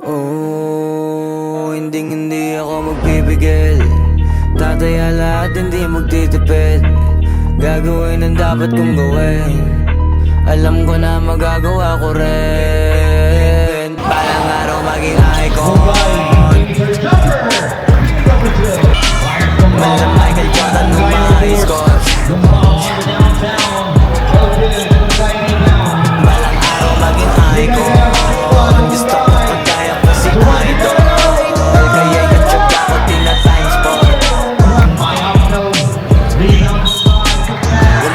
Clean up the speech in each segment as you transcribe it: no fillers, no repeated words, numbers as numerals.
Oh, hindi ako magpipigil. Tataya lahat, hindi magtitipid. Gagawin ang dapat kong gawin. Alam ko na magagawa ko rin. Balang araw maging icon. Mala Michael Jordan nung mga high scores. Balang araw maging icon. Gusto ko pagkaya ko si Idol. Kaya YouTube ako tina-times po.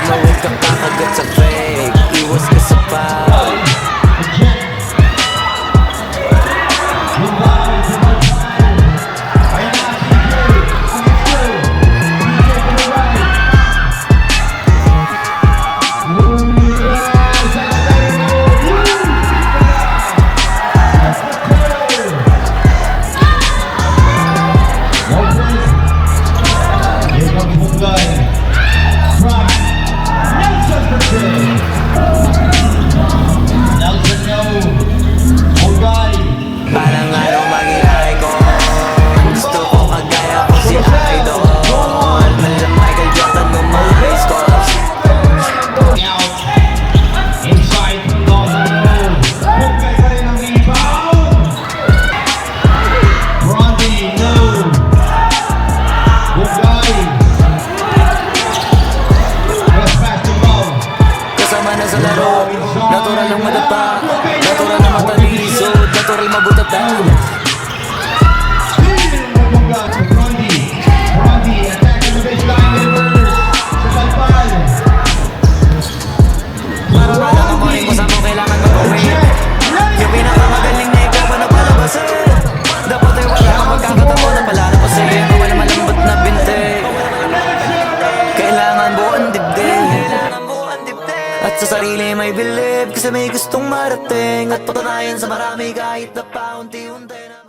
Huwag ka kakagat sa fake. Iwas ka sa foul. Parang araw maging icon. Gusto ko kagaya ko si Idol. Mala Michael Jordan nung mga high scores. Inside the road. Hukay pa rin ang rebound. Bronte, no. Hukay. Let's pass the ball. Kasama na sa laro. Natural ang madapa. Natural na matalisod. Natural mabutata. Bronte, attack on the baseline. Reverse. Sa palpal. Para malaman mo rin kung saan mo kailangan mag-uwi. Yung pinakamagaling na ikaw pa na palabasin. Dapat ay wala kang magkakatapo na palalabasin. Wala malambot na binte. Kailangan buuan dibdib. At sa sarili may believe. Kasi may gustong marating. At patunayan sa marami kahit na paunti-unti na